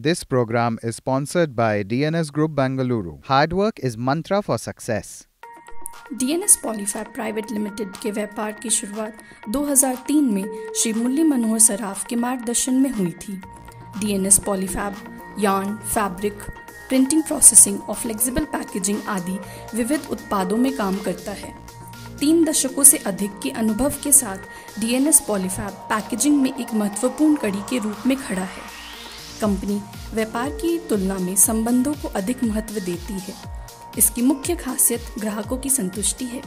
This program is sponsored by DNS Group Bengaluru. Hard work is mantra for success. DNS Polyfab private limited के व्यापार की शुरुआत 2003 में श्री मुरली मनोहर सराफ के मार्गदर्शन में हुई थी। DNS Polyfab yarn, fabric, printing, processing और फ्लेक्सिबल पैकेजिंग आदि विविध उत्पादों में काम करता है। 3 दशकों से अधिक के अनुभव के साथ DNS पॉलीफैब पैकेजिंग में एक महत्वपूर्ण कड़ी के रूप में खड़ा है। कंपनी व्यापार की तुलना में संबंधों को अधिक महत्व देती है। इसकी मुख्य खासियत ग्राहकों की संतुष्टि है।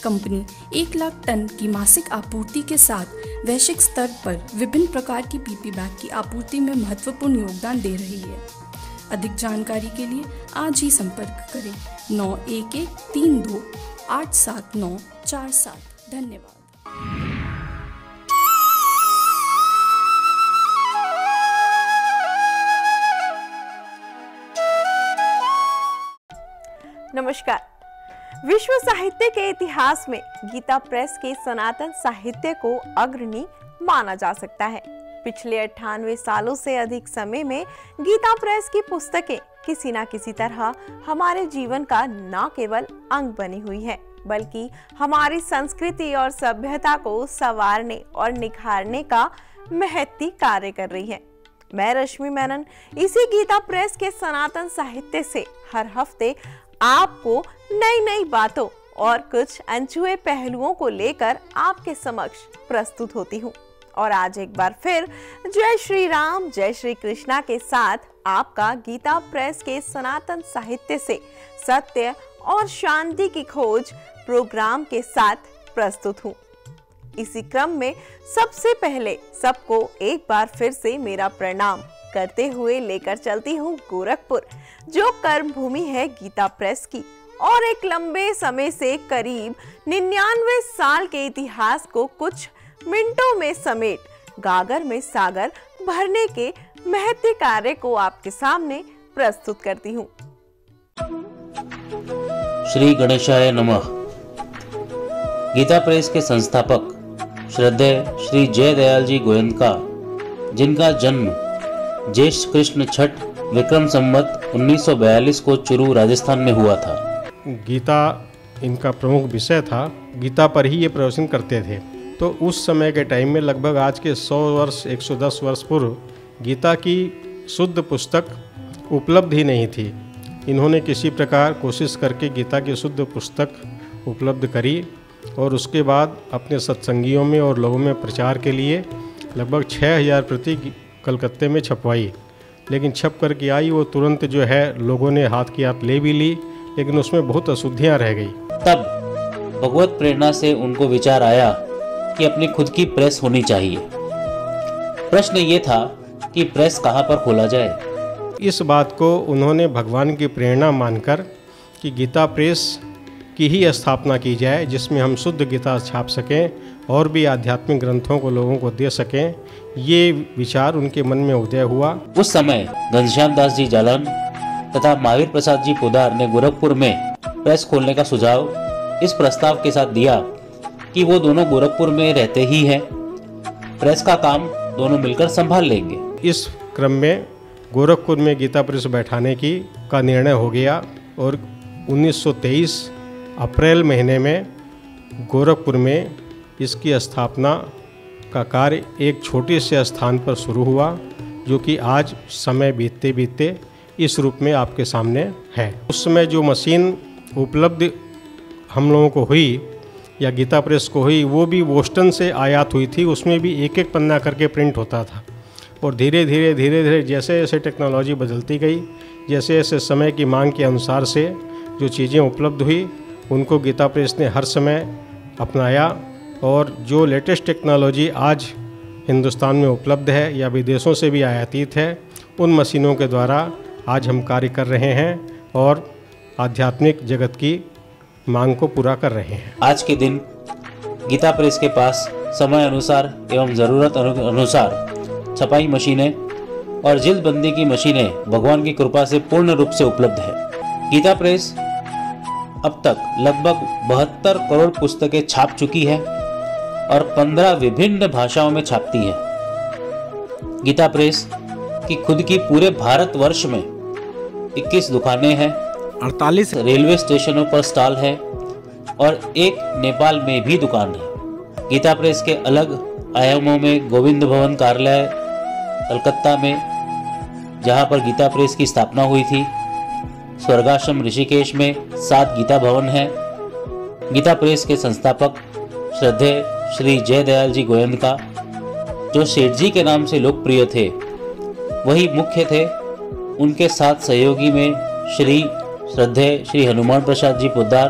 कंपनी 1 लाख टन की मासिक आपूर्ति के साथ वैश्विक स्तर पर विभिन्न प्रकार की PP बैग की आपूर्ति में महत्वपूर्ण योगदान दे रही है। अधिक जानकारी के लिए आज ही संपर्क करें 9132879747। धन्यवाद। नमस्कार। विश्व साहित्य के इतिहास में गीता प्रेस के सनातन साहित्य को अग्रणी माना जा सकता है। पिछले 98 सालों से अधिक समय में गीता प्रेस की पुस्तकें किसी न किसी तरह हमारे जीवन का न केवल अंग बनी हुई है, बल्कि हमारी संस्कृति और सभ्यता को संवारने और निखारने का महती कार्य कर रही है। मैं रश्मि मेनन इसी गीता प्रेस के सनातन साहित्य से हर हफ्ते आपको नई नई बातों और कुछ अनछुए पहलुओं को लेकर आपके समक्ष प्रस्तुत होती हूँ। और आज एक बार फिर जय श्री राम, जय श्री कृष्णा के साथ आपका गीता प्रेस के सनातन साहित्य से सत्य और शांति की खोज प्रोग्राम के साथ प्रस्तुत हूँ। इसी क्रम में सबसे पहले सबको एक बार फिर से मेरा प्रणाम करते हुए लेकर चलती हूँ गोरखपुर, जो कर्म भूमि है गीता प्रेस की और एक लंबे समय से करीब 99 साल के इतिहास को कुछ मिनटों में समेट गागर में सागर भरने के महत्व कार्य को आपके सामने प्रस्तुत करती हूँ। श्री गणेशाय नमः। गीता प्रेस के संस्थापक श्रद्धेय श्री जयदयाल जी गोयनका, जिनका जन्म ज्येष्ठ कृष्ण छठ विक्रम संवत 1942 को चुरू राजस्थान में हुआ था। गीता इनका प्रमुख विषय था। गीता पर ही ये प्रवचन करते थे। तो उस समय के टाइम में लगभग आज के 100 वर्ष 110 वर्ष पूर्व गीता की शुद्ध पुस्तक उपलब्ध ही नहीं थी। इन्होंने किसी प्रकार कोशिश करके गीता की शुद्ध पुस्तक उपलब्ध करी और उसके बाद अपने सत्संगियों में और लोगों में प्रचार के लिए लगभग 6000 प्रति कलकत्ते में छपवाई। लेकिन छप कर के आई वो तुरंत जो है लोगों ने हाथ की हाथ ले भी ली, लेकिन उसमें बहुत अशुद्धियाँ रह गई। तब भगवत प्रेरणा से उनको विचार आया कि अपनी खुद की प्रेस होनी चाहिए। प्रश्न ये था कि प्रेस कहाँ पर खोला जाए। इस बात को उन्होंने भगवान की प्रेरणा मानकर कि गीता प्रेस की ही स्थापना की जाए, जिसमें हम शुद्ध गीता छाप सकें और भी आध्यात्मिक ग्रंथों को लोगों को दे सकें। ये विचार उनके मन में उदय हुआ। उस समय घनश्याम दास जी जालन तथा महावीर प्रसाद जी पोदार ने गोरखपुर में प्रेस खोलने का सुझाव इस प्रस्ताव के साथ दिया कि वो दोनों गोरखपुर में रहते ही हैं, प्रेस का काम दोनों मिलकर संभाल लेंगे। इस क्रम में गोरखपुर में गीता प्रेस बैठाने का निर्णय हो गया और 1923 अप्रैल महीने में गोरखपुर में इसकी स्थापना का कार्य एक छोटे से स्थान पर शुरू हुआ, जो कि आज समय बीतते बीतते इस रूप में आपके सामने है। उस समय जो मशीन उपलब्ध हम लोगों को हुई या गीता प्रेस को हुई, वो भी बोस्टन से आयात हुई थी। उसमें भी एक एक पन्ना करके प्रिंट होता था। और धीरे धीरे जैसे जैसे टेक्नोलॉजी बदलती गई, जैसे जैसे समय की मांग के अनुसार से जो चीज़ें उपलब्ध हुई, उनको गीता प्रेस ने हर समय अपनाया। और जो लेटेस्ट टेक्नोलॉजी आज हिंदुस्तान में उपलब्ध है या विदेशों से भी आयातित है, उन मशीनों के द्वारा आज हम कार्य कर रहे हैं और आध्यात्मिक जगत की मांग को पूरा कर रहे हैं। आज के दिन गीता प्रेस के पास समय अनुसार एवं ज़रूरत अनुसार छपाई मशीनें और जिल्दबंदी की मशीनें भगवान की कृपा से पूर्ण रूप से उपलब्ध है। गीता प्रेस अब तक लगभग 72 करोड़ पुस्तकें छाप चुकी है और 15 विभिन्न भाषाओं में छापती है। गीता प्रेस कि खुद की पूरे भारतवर्ष में 21 दुकानें हैं, 48 रेलवे स्टेशनों पर स्टॉल है और एक नेपाल में भी दुकान है। गीता प्रेस के अलग आयामों में गोविंद भवन कार्यालय कलकत्ता में, जहां पर गीता प्रेस की स्थापना हुई थी, स्वर्गाश्रम ऋषिकेश में 7 गीता भवन हैं। गीता प्रेस के संस्थापक श्रद्धेय श्री जयदयाल जी गोयंका, जो सेठ जी के नाम से लोकप्रिय थे, वही मुख्य थे। उनके साथ सहयोगी में श्रद्धेय श्री हनुमान प्रसाद जी पोद्दार,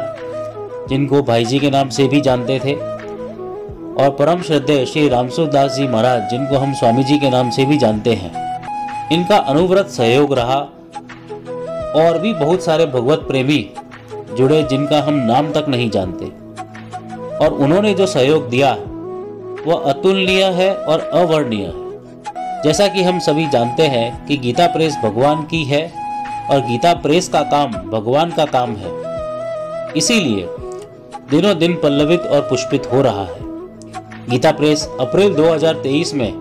जिनको भाई जी के नाम से भी जानते थे, और परम श्रद्धेय श्री रामसूरदास जी महाराज, जिनको हम स्वामी जी के नाम से भी जानते हैं। इनका अनुव्रत सहयोग रहा और भी बहुत सारे भगवत प्रेमी जुड़े जिनका हम नाम तक नहीं जानते, और उन्होंने जो सहयोग दिया वह अतुलनीय है और अवर्णनीय है। जैसा कि हम सभी जानते हैं कि गीता प्रेस भगवान की है और गीता प्रेस का काम भगवान का काम है, इसीलिए दिनों दिन पल्लवित और पुष्पित हो रहा है। गीता प्रेस अप्रैल 2023 में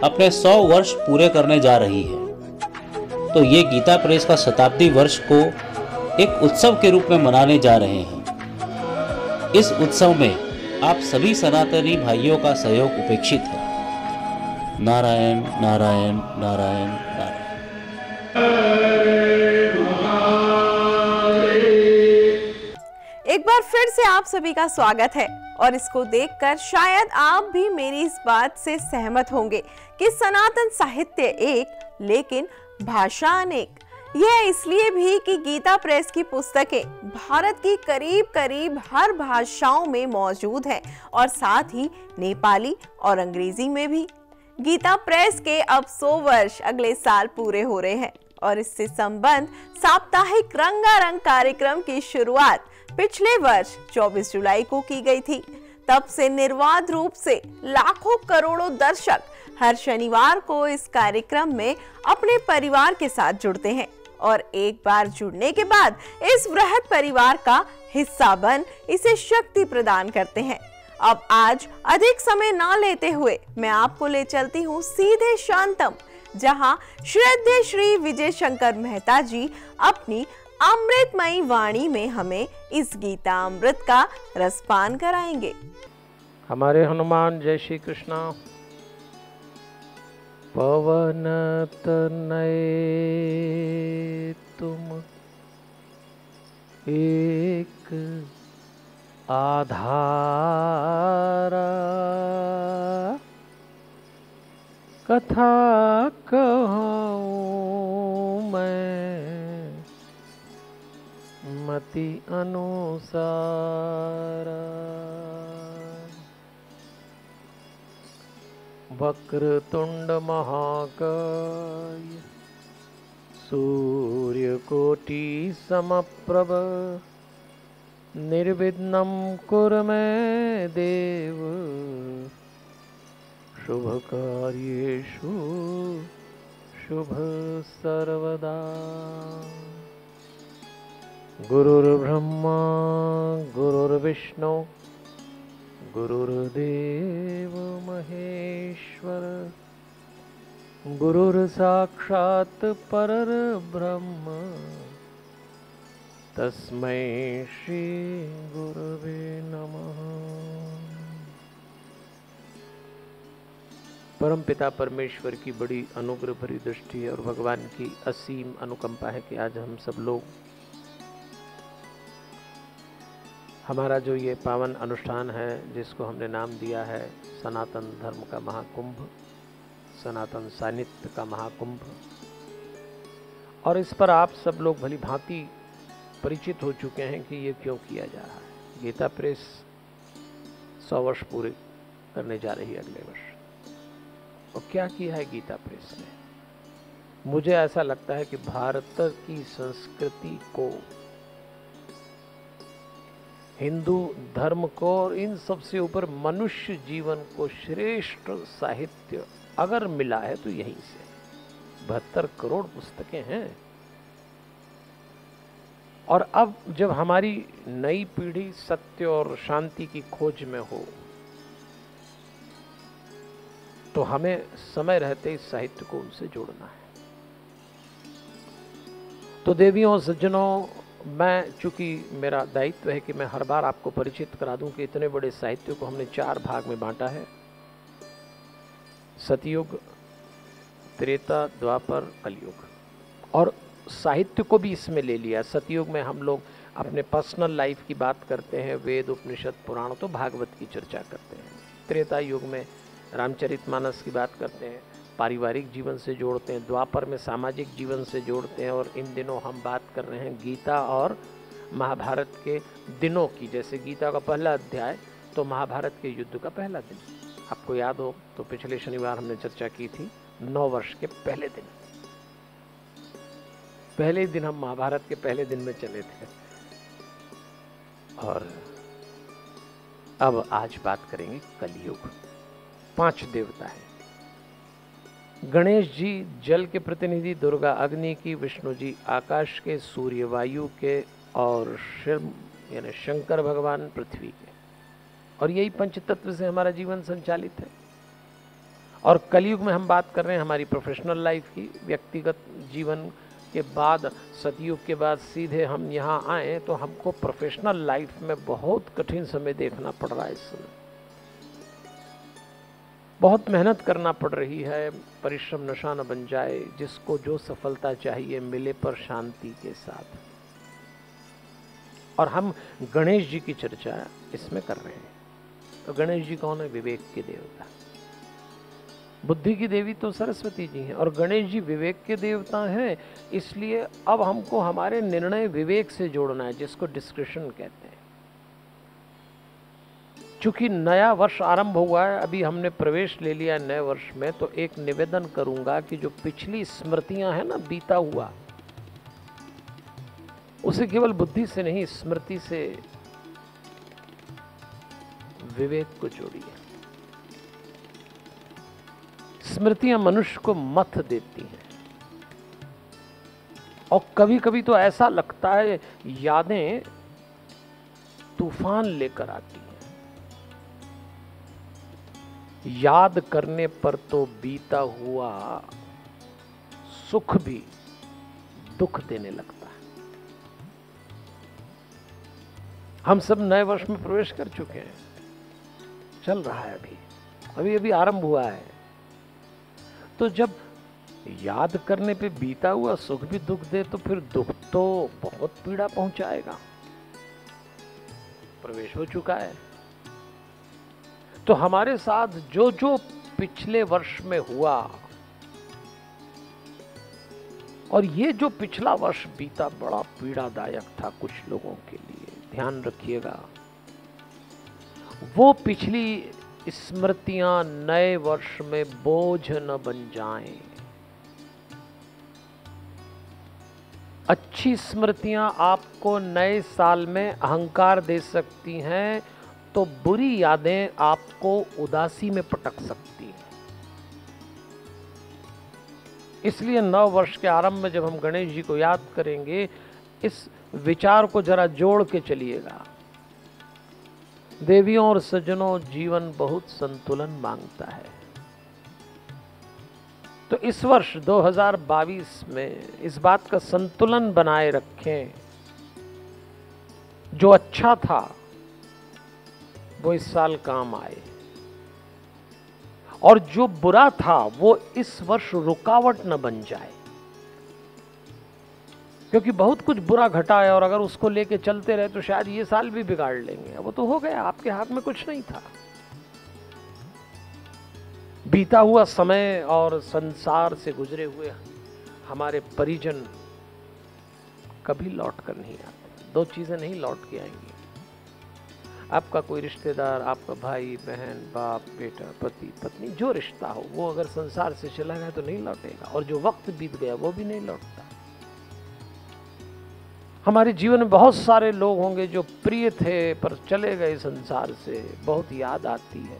अपने 100 वर्ष पूरे करने जा रही है, तो ये गीता प्रेस का शताब्दी वर्ष को एक उत्सव के रूप में मनाने जा रहे हैं। इस उत्सव में आप सभी सनातनी भाइयों का सहयोग उपेक्षित है। नारायण नारायण नारायण नारायण। एक बार फिर से आप सभी का स्वागत है, और इसको देखकर शायद आप भी मेरी इस बात से सहमत होंगे कि सनातन साहित्य एक लेकिन भाषा अनेक। यह इसलिए भी कि गीता प्रेस की पुस्तकें भारत की करीब करीब हर भाषाओं में मौजूद हैं, और साथ ही नेपाली और अंग्रेजी में भी। गीता प्रेस के अब 100 वर्ष अगले साल पूरे हो रहे हैं, और इससे संबंध साप्ताहिक रंगारंग कार्यक्रम की शुरुआत पिछले वर्ष 24 जुलाई को की गई थी। तब से निर्बाध रूप से लाखों करोड़ों दर्शक हर शनिवार को इस कार्यक्रम में अपने परिवार के साथ जुड़ते हैं, और एक बार जुड़ने के बाद इस वृहद परिवार का हिस्सा बन इसे शक्ति प्रदान करते हैं। अब आज अधिक समय ना लेते हुए मैं आपको ले चलती हूँ सीधे शांतम, जहाँ श्रद्धेय श्री विजय शंकर मेहता जी अपनी अमृतमयी वाणी में हमें इस गीता अमृत का रसपान कराएंगे। हमारे हनुमान जय श्री कृष्णा। पवन तनय तुम एक आधारा, कथा कहूँ मैं मति अनुसार। वक्रतुंड महाकाय सूर्यकोटि समप्रभ, निर्विघ्नं कुरु मे देव शुभकार्येषु शुभ सर्वदा। गुरुर्ब्रह्मा गुरुर्विष्णु गुरुर्देव महेश्वर, गुरुर्साक्षात् परब्रह्म, तस्मै श्री गुरवे नमः। परमपिता परमेश्वर की बड़ी अनुग्रह भरी दृष्टि है और भगवान की असीम अनुकंपा है कि आज हम सब लोग हमारा जो ये पावन अनुष्ठान है, जिसको हमने नाम दिया है सनातन धर्म का महाकुंभ, सनातन सानिध्य का महाकुंभ, और इस पर आप सब लोग भली भांति परिचित हो चुके हैं कि ये क्यों किया जा रहा है। गीता प्रेस 100 वर्ष पूरे करने जा रही है अगले वर्ष। और क्या किया है गीता प्रेस ने? मुझे ऐसा लगता है कि भारत की संस्कृति को, हिंदू धर्म को और इन सबसे ऊपर मनुष्य जीवन को श्रेष्ठ साहित्य अगर मिला है तो यहीं से। 72 करोड़ पुस्तकें हैं, और अब जब हमारी नई पीढ़ी सत्य और शांति की खोज में हो, तो हमें समय रहते इस साहित्य को उनसे जोड़ना है। तो देवियों और सज्जनों, मैं चूँकि मेरा दायित्व है कि मैं हर बार आपको परिचित करा दूं कि इतने बड़े साहित्य को हमने 4 भाग में बांटा है। सतयुग, त्रेता, द्वापर, कलयुग, और साहित्य को भी इसमें ले लिया। सतयुग में हम लोग अपने पर्सनल लाइफ की बात करते हैं, वेद, उपनिषद, पुराण, तो भागवत की चर्चा करते हैं। त्रेता युग में रामचरितमानस की बात करते हैं, पारिवारिक जीवन से जोड़ते हैं। द्वापर में सामाजिक जीवन से जोड़ते हैं। और इन दिनों हम बात कर रहे हैं गीता और महाभारत के दिनों की। जैसे गीता का पहला अध्याय तो महाभारत के युद्ध का पहला दिन। आपको याद हो तो पिछले शनिवार हमने चर्चा की थी 9 वर्ष के पहले दिन। पहले दिन हम महाभारत के पहले दिन में चले थे। और अब आज बात करेंगे कलयुग। 5 देवता हैं। गणेश जी जल के प्रतिनिधि, दुर्गा अग्नि की, विष्णु जी आकाश के, सूर्य वायु के, और शिव यानी शंकर भगवान पृथ्वी के। और यही पंचतत्व से हमारा जीवन संचालित है। और कलयुग में हम बात कर रहे हैं हमारी प्रोफेशनल लाइफ की। व्यक्तिगत जीवन के बाद, सतयुग के बाद सीधे हम यहाँ आए तो हमको प्रोफेशनल लाइफ में बहुत कठिन समय देखना पड़ रहा है। इस समय बहुत मेहनत करना पड़ रही है। परिश्रम नशा न बन जाए, जिसको जो सफलता चाहिए मिले पर शांति के साथ। और हम गणेश जी की चर्चा इसमें कर रहे हैं। तो गणेश जी कौन है? विवेक के देवता। बुद्धि की देवी तो सरस्वती जी हैं, और गणेश जी विवेक के देवता हैं। इसलिए अब हमको हमारे निर्णय विवेक से जोड़ना है, जिसको डिस्क्रिशन कहते हैं। चूंकि नया वर्ष आरंभ हुआ है, अभी हमने प्रवेश ले लिया है नए वर्ष में, तो एक निवेदन करूंगा कि जो पिछली स्मृतियां हैं ना, बीता हुआ, उसे केवल बुद्धि से नहीं, स्मृति से विवेक को जोड़िए। स्मृतियां मनुष्य को मथ देती हैं। और कभी कभी तो ऐसा लगता है यादें तूफान लेकर आती हैं। याद करने पर तो बीता हुआ सुख भी दुख देने लगता है। हम सब नए वर्ष में प्रवेश कर चुके हैं। चल रहा है, अभी अभी आरंभ हुआ है। तो जब याद करने पे बीता हुआ सुख भी दुख दे, तो फिर दुख तो बहुत पीड़ा पहुंचाएगा। प्रवेश हो चुका है। तो हमारे साथ जो जो पिछले वर्ष में हुआ, और ये जो पिछला वर्ष बीता बड़ा पीड़ादायक था कुछ लोगों के लिए, ध्यान रखिएगा। वो पिछली स्मृतियां नए वर्ष में बोझ न बन जाएं। अच्छी स्मृतियां आपको नए साल में अहंकार दे सकती हैं, तो बुरी यादें आपको उदासी में पटक सकती हैं। इसलिए नव वर्ष के आरंभ में जब हम गणेश जी को याद करेंगे, इस विचार को जरा जोड़ के चलिएगा। देवियों और सज्जनों, जीवन बहुत संतुलन मांगता है। तो इस वर्ष 2022 में इस बात का संतुलन बनाए रखें। जो अच्छा था वो इस साल काम आए, और जो बुरा था वो इस वर्ष रुकावट न बन जाए। क्योंकि बहुत कुछ बुरा घटा है, और अगर उसको लेके चलते रहे तो शायद ये साल भी बिगाड़ लेंगे। वो तो हो गया, आपके हाथ में कुछ नहीं था। बीता हुआ समय और संसार से गुजरे हुए हमारे परिजन कभी लौट कर नहीं आते। 2 चीजें नहीं लौट के आएंगी। आपका कोई रिश्तेदार, आपका भाई बहन, बाप बेटा, पति पत्नी, जो रिश्ता हो, वो अगर संसार से चला गया तो नहीं लौटेगा। और जो वक्त बीत गया वो भी नहीं लौटता। हमारे जीवन में बहुत सारे लोग होंगे जो प्रिय थे पर चले गए संसार से। बहुत याद आती है,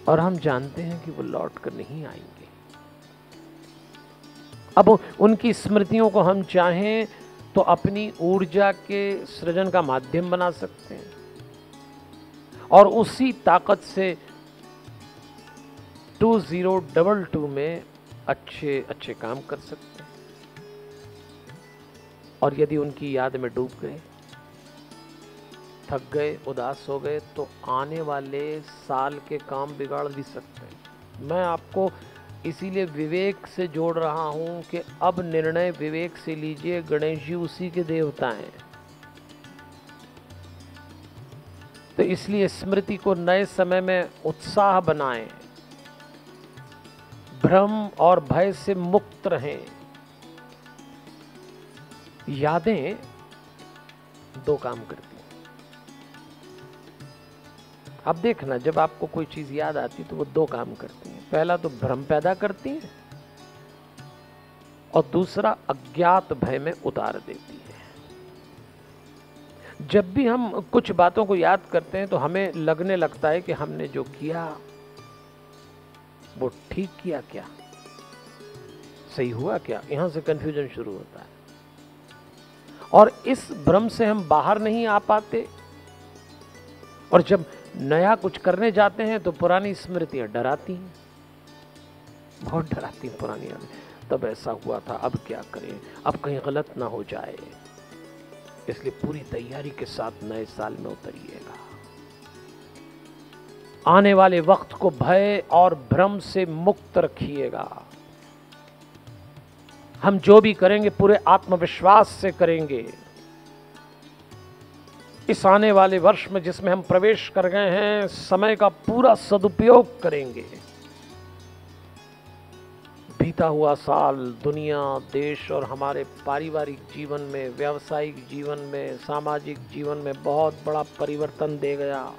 और हम जानते हैं कि वो लौट कर नहीं आएंगे। अब उनकी स्मृतियों को हम चाहें तो अपनी ऊर्जा के सृजन का माध्यम बना सकते हैं, और उसी ताकत से 2022 में अच्छे काम कर सकते हैं। और यदि उनकी याद में डूब गए, थक गए, उदास हो गए, तो आने वाले साल के काम बिगाड़ भी सकते हैं। मैं आपको इसीलिए विवेक से जोड़ रहा हूं कि अब निर्णय विवेक से लीजिए। गणेश जी उसी के देवता हैं, तो इसलिए स्मृति को नए समय में उत्साह बनाएं, भ्रम और भय से मुक्त रहें। यादें दो काम करती हैं। अब देखना, जब आपको कोई चीज याद आती तो वो दो काम करती हैं। पहला तो भ्रम पैदा करती हैं और दूसरा अज्ञात भय में उतार देती है। जब भी हम कुछ बातों को याद करते हैं तो हमें लगने लगता है कि हमने जो किया वो ठीक किया क्या, सही हुआ क्या, यहां से कंफ्यूजन शुरू होता है। और इस भ्रम से हम बाहर नहीं आ पाते, और जब नया कुछ करने जाते हैं तो पुरानी स्मृतियां डराती हैं, बहुत डराती हैं पुरानी यादें। तब ऐसा हुआ था, अब क्या करें, अब कहीं गलत ना हो जाए। इसलिए पूरी तैयारी के साथ नए साल में उतरिएगा। आने वाले वक्त को भय और भ्रम से मुक्त रखिएगा। हम जो भी करेंगे पूरे आत्मविश्वास से करेंगे। इस आने वाले वर्ष में जिसमें हम प्रवेश कर गए हैं, समय का पूरा सदुपयोग करेंगे। बीता हुआ साल दुनिया, देश और हमारे पारिवारिक जीवन में, व्यावसायिक जीवन में, सामाजिक जीवन में बहुत बड़ा परिवर्तन दे गया।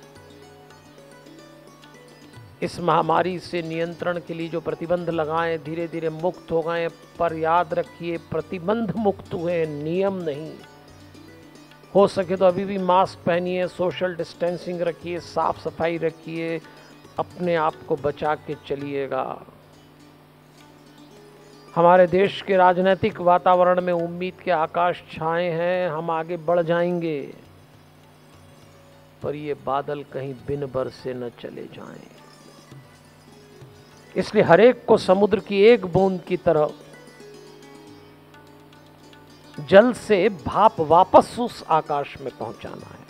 इस महामारी से नियंत्रण के लिए जो प्रतिबंध लगाए, धीरे धीरे मुक्त हो गए। पर याद रखिए, प्रतिबंध मुक्त हुए, नियम नहीं। हो सके तो अभी भी मास्क पहनिए, सोशल डिस्टेंसिंग रखिए, साफ सफाई रखिए, अपने आप को बचा के चलिएगा। हमारे देश के राजनीतिक वातावरण में उम्मीद के आकाश छाए हैं, हम आगे बढ़ जाएंगे, पर ये बादल कहीं बिन बरसे न चले जाएं। इसलिए हर एक को समुद्र की एक बूंद की तरह जल से भाप वापस उस आकाश में पहुंचाना है।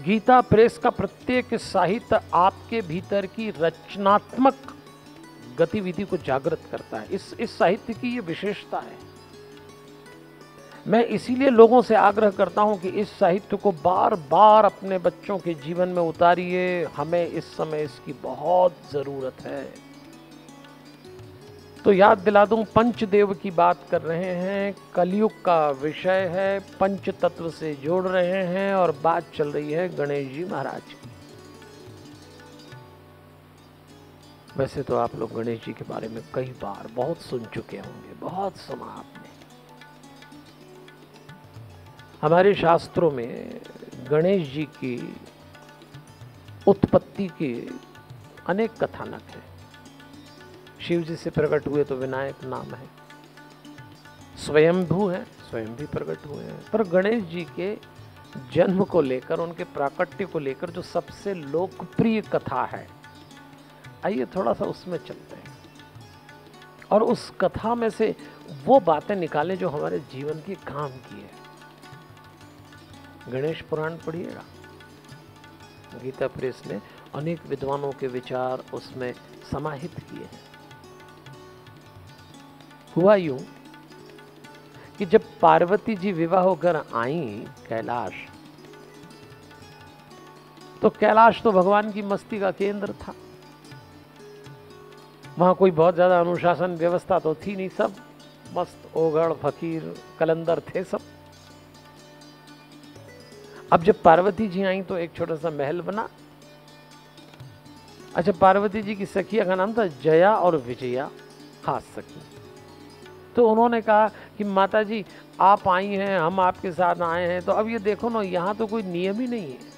गीता प्रेस का प्रत्येक साहित्य आपके भीतर की रचनात्मक गतिविधि को जागृत करता है। इस साहित्य की ये विशेषता है। मैं इसीलिए लोगों से आग्रह करता हूं कि इस साहित्य को बार बार अपने बच्चों के जीवन में उतारिए। हमें इस समय इसकी बहुत जरूरत है। तो याद दिला दूं, पंचदेव की बात कर रहे हैं, कलयुग का विषय है, पंच तत्व से जोड़ रहे हैं और बात चल रही है गणेश जी महाराज की। वैसे तो आप लोग गणेश जी के बारे में कई बार बहुत सुन चुके होंगे, बहुत सुना आपने। हमारे शास्त्रों में गणेश जी की उत्पत्ति के अनेक कथानक हैं। शिव जी से प्रकट हुए तो विनायक नाम है, स्वयंभू है, स्वयं भी प्रकट हुए हैं। पर गणेश जी के जन्म को लेकर, उनके प्राकट्य को लेकर जो सबसे लोकप्रिय कथा है, आइए थोड़ा सा उसमें चलते हैं और उस कथा में से वो बातें निकालें जो हमारे जीवन की काम की है। गणेश पुराण पढ़िएगा। गीता प्रेस ने अनेक विद्वानों के विचार उसमें समाहित किए हैं। हुआ यूं कि जब पार्वती जी विवाह होकर आई कैलाश, तो कैलाश तो भगवान की मस्ती का केंद्र था। वहां कोई बहुत ज्यादा अनुशासन व्यवस्था तो थी नहीं, सब मस्त ओगड़ फकीर कलंदर थे सब। अब जब पार्वती जी आई तो एक छोटा सा महल बना। अच्छा, पार्वती जी की सखिया का नाम था जया और विजया, खास सखी। तो उन्होंने कहा कि माता जी आप आई हैं, हम आपके साथ आए हैं, तो अब ये देखो ना, यहाँ तो कोई नियम ही नहीं है।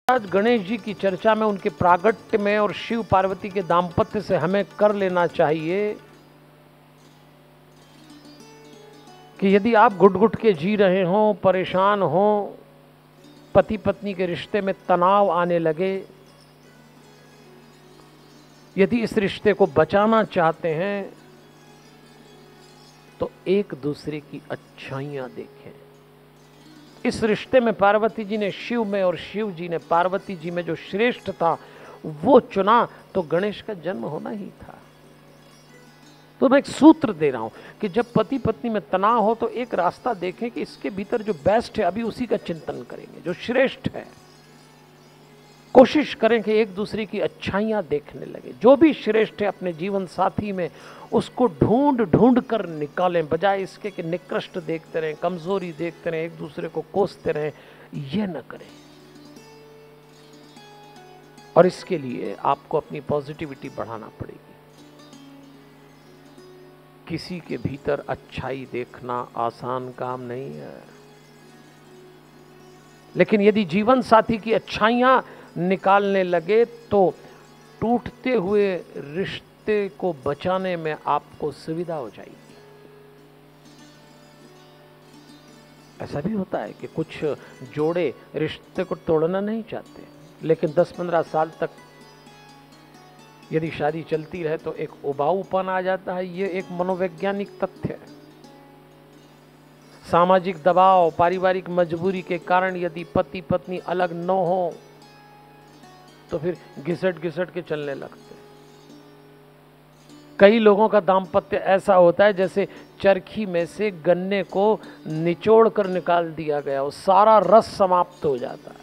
आज गणेश जी की चर्चा में, उनके प्रागट्य में और शिव पार्वती के दाम्पत्य से हमें कर लेना चाहिए कि यदि आप घुट घुट के जी रहे हो, परेशान हो, पति पत्नी के रिश्ते में तनाव आने लगे, यदि इस रिश्ते को बचाना चाहते हैं तो एक दूसरे की अच्छाइयां देखें। इस रिश्ते में पार्वती जी ने शिव में और शिव जी ने पार्वती जी में जो श्रेष्ठ था वो चुना, तो गणेश का जन्म होना ही था। तो मैं एक सूत्र दे रहा हूं कि जब पति पत्नी में तनाव हो तो एक रास्ता देखें कि इसके भीतर जो बेस्ट है अभी उसी का चिंतन करेंगे, जो श्रेष्ठ है। कोशिश करें कि एक दूसरे की अच्छाइयां देखने लगे, जो भी श्रेष्ठ है अपने जीवन साथी में उसको ढूंढ ढूंढ कर निकालें, बजाय इसके कि निकृष्ट देखते रहें, कमजोरी देखते रहें, एक दूसरे को कोसते रहें। ये न करें। और इसके लिए आपको अपनी पॉजिटिविटी बढ़ाना पड़ेगी। किसी के भीतर अच्छाई देखना आसान काम नहीं है, लेकिन यदि जीवन साथी की अच्छाइयां निकालने लगे तो टूटते हुए रिश्ते को बचाने में आपको सुविधा हो जाएगी। ऐसा भी होता है कि कुछ जोड़े रिश्ते को तोड़ना नहीं चाहते, लेकिन 10-15 साल तक यदि शादी चलती रहे तो एक उबाऊपन आ जाता है। ये एक मनोवैज्ञानिक तथ्य है। सामाजिक दबाव, पारिवारिक मजबूरी के कारण यदि पति पत्नी अलग न हो तो फिर घिसट घिसट के चलने लगते। कई लोगों का दाम्पत्य ऐसा होता है जैसे चरखी में से गन्ने को निचोड़ कर निकाल दिया गया हो, सारा रस समाप्त हो जाता है।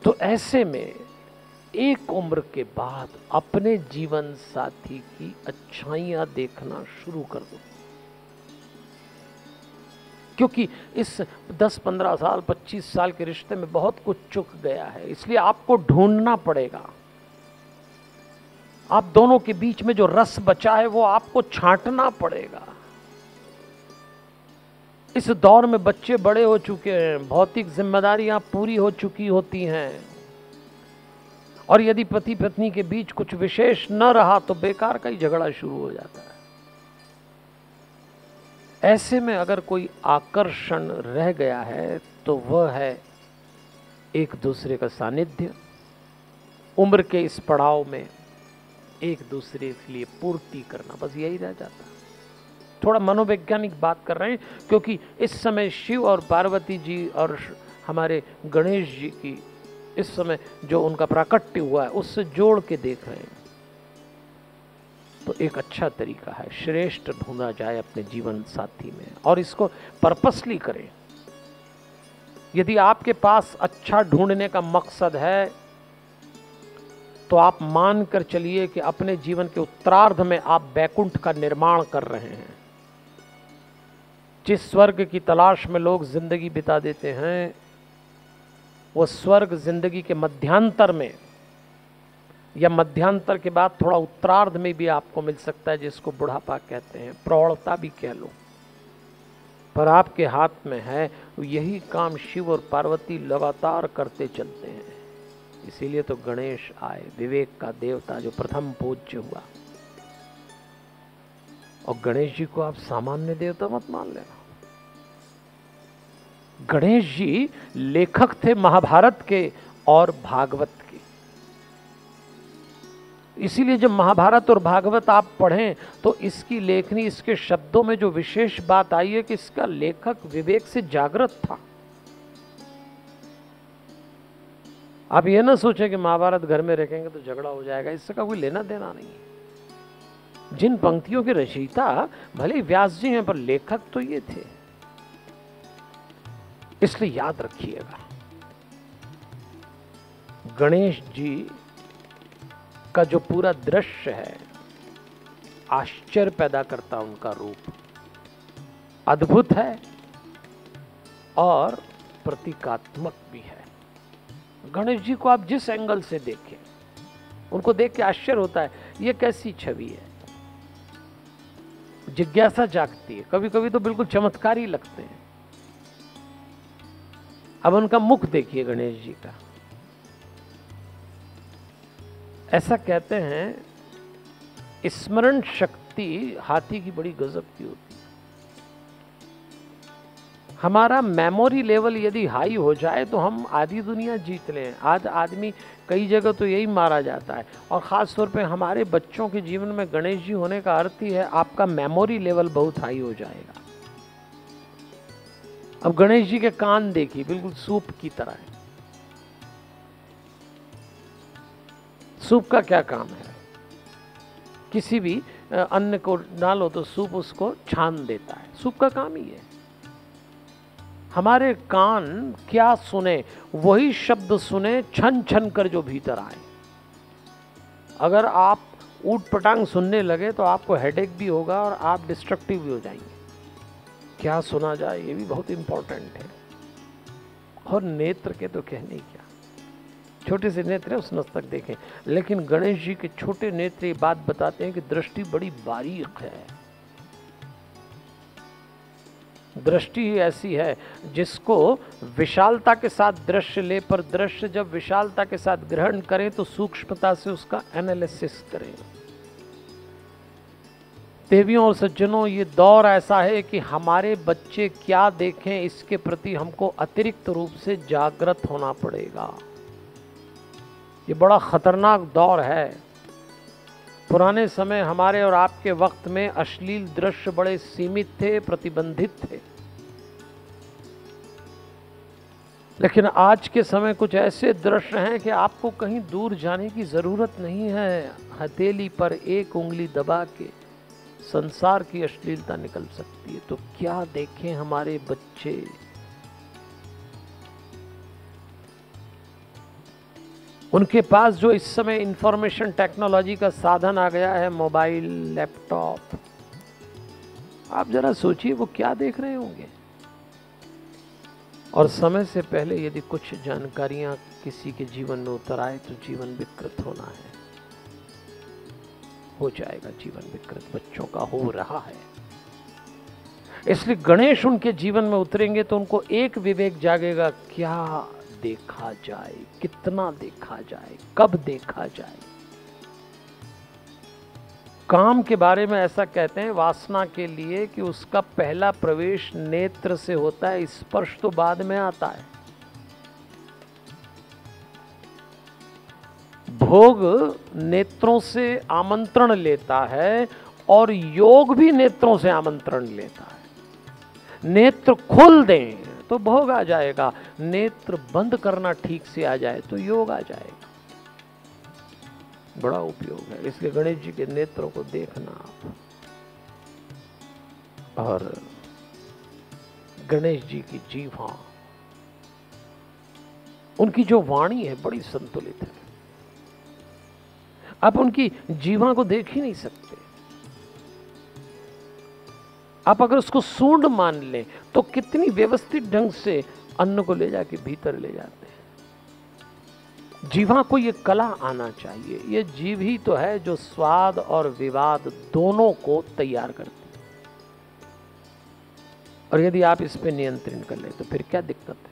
तो ऐसे में एक उम्र के बाद अपने जीवन साथी की अच्छाइयां देखना शुरू कर दो, क्योंकि इस 10-15 साल 25 साल के रिश्ते में बहुत कुछ चुक गया है। इसलिए आपको ढूंढना पड़ेगा। आप दोनों के बीच में जो रस बचा है वो आपको छांटना पड़ेगा। इस दौर में बच्चे बड़े हो चुके हैं, भौतिक जिम्मेदारियां पूरी हो चुकी होती हैं, और यदि पति पत्नी के बीच कुछ विशेष न रहा तो बेकार का ही झगड़ा शुरू हो जाता है। ऐसे में अगर कोई आकर्षण रह गया है तो वह है एक दूसरे का सानिध्य। उम्र के इस पड़ाव में एक दूसरे के लिए पूर्ति करना, बस यही रह जाता है। थोड़ा मनोवैज्ञानिक बात कर रहे हैं, क्योंकि इस समय शिव और पार्वती जी और हमारे गणेश जी की इस समय जो उनका प्राकट्य हुआ है उससे जोड़ के देख रहे हैं। तो एक अच्छा तरीका है, श्रेष्ठ ढूंढा जाए अपने जीवन साथी में, और इसको पर्पसली करें। यदि आपके पास अच्छा ढूंढने का मकसद है तो आप मान कर चलिए कि अपने जीवन के उत्तरार्ध में आप वैकुंठ का निर्माण कर रहे हैं। जिस स्वर्ग की तलाश में लोग जिंदगी बिता देते हैं, वो स्वर्ग जिंदगी के मध्यांतर में या मध्यांतर के बाद थोड़ा उत्तरार्ध में भी आपको मिल सकता है, जिसको बुढ़ापा कहते हैं, प्रौढ़ता भी कह लो। पर आपके हाथ में है। यही काम शिव और पार्वती लगातार करते चलते हैं। इसीलिए तो गणेश आए, विवेक का देवता जो प्रथम पूज्य हुआ। और गणेश जी को आप सामान्य देवता मत मान लेना। गणेश जी लेखक थे महाभारत के और भागवत के। इसीलिए जब महाभारत और भागवत आप पढ़ें तो इसकी लेखनी, इसके शब्दों में जो विशेष बात आई है कि इसका लेखक विवेक से जागृत था। आप ये ना सोचें कि महाभारत घर में रखेंगे तो झगड़ा हो जाएगा, इससे का कोई लेना देना नहीं है। जिन पंक्तियों के रचयिता भले व्यास जी हैं, पर लेखक तो ये थे। इसलिए याद रखिएगा, गणेश जी का जो पूरा दृश्य है, आश्चर्य पैदा करता उनका रूप अद्भुत है और प्रतीकात्मक भी है। गणेश जी को आप जिस एंगल से देखें, उनको देख के आश्चर्य होता है, ये कैसी छवि है। जिज्ञासा जागती है, कभी कभी तो बिल्कुल चमत्कारी लगते हैं। अब उनका मुख देखिए गणेश जी का। ऐसा कहते हैं स्मरण शक्ति हाथी की बड़ी गजब की होती है। हमारा मेमोरी लेवल यदि हाई हो जाए तो हम आधी दुनिया जीत लें। आज आदमी कई जगह तो यही मारा जाता है, और ख़ास तौर पे हमारे बच्चों के जीवन में गणेश जी होने का अर्थ ही है आपका मेमोरी लेवल बहुत हाई हो जाएगा। अब गणेश जी के कान देखिए, बिल्कुल सूप की तरह है। सूप का क्या काम है? किसी भी अन्न को डालो तो सूप उसको छान देता है, सूप का काम ही है। हमारे कान क्या सुने? वही शब्द सुने छन छन कर जो भीतर आए। अगर आप ऊट पटांग सुनने लगे तो आपको हेडेक भी होगा और आप डिस्ट्रक्टिव भी हो जाएंगे। क्या सुना जाए ये भी बहुत इंपॉर्टेंट है। और नेत्र के तो कहने क्या, छोटे से नेत्र उस नस तक देखें, लेकिन गणेश जी के छोटे नेत्र ये बात बताते हैं कि दृष्टि बड़ी बारीक है। दृष्टि ही ऐसी है जिसको विशालता के साथ दृश्य ले, पर दृश्य जब विशालता के साथ ग्रहण करें तो सूक्ष्मता से उसका एनालिसिस करें। देवियों और सज्जनों, ये दौर ऐसा है कि हमारे बच्चे क्या देखें इसके प्रति हमको अतिरिक्त रूप से जागृत होना पड़ेगा। ये बड़ा खतरनाक दौर है। पुराने समय हमारे और आपके वक्त में अश्लील दृश्य बड़े सीमित थे, प्रतिबंधित थे, लेकिन आज के समय कुछ ऐसे दृश्य हैं कि आपको कहीं दूर जाने की जरूरत नहीं है। हथेली पर एक उंगली दबा के संसार की अश्लीलता निकल सकती है। तो क्या देखें हमारे बच्चे? उनके पास जो इस समय इंफॉर्मेशन टेक्नोलॉजी का साधन आ गया है, मोबाइल, लैपटॉप, आप जरा सोचिए वो क्या देख रहे होंगे। और समय से पहले यदि कुछ जानकारियां किसी के जीवन में उतर आए तो जीवन विकृत होना है, हो जाएगा जीवन विकृत। बच्चों का हो रहा है। इसलिए गणेश उनके जीवन में उतरेंगे तो उनको एक विवेक जागेगा, क्या देखा जाए, कितना देखा जाए, कब देखा जाए। काम के बारे में ऐसा कहते हैं वासना के लिए कि उसका पहला प्रवेश नेत्र से होता है, स्पर्श तो बाद में आता है। भोग नेत्रों से आमंत्रण लेता है और योग भी नेत्रों से आमंत्रण लेता है। नेत्र खोल दें तो भोग आ जाएगा, नेत्र बंद करना ठीक से आ जाए तो योग आ जाएगा। बड़ा उपयोग है। इसलिए गणेश जी के नेत्रों को देखना आप, और गणेश जी की जीवा, उनकी जो वाणी है बड़ी संतुलित है। आप उनकी जीवा को देख ही नहीं सकते। आप अगर उसको सूंड मान लें तो कितनी व्यवस्थित ढंग से अन्न को ले जाके भीतर ले जाते हैं। जीवा को ये कला आना चाहिए। ये जीव ही तो है जो स्वाद और विवाद दोनों को तैयार करती है। और यदि आप इस पे नियंत्रण कर ले तो फिर क्या दिक्कत है।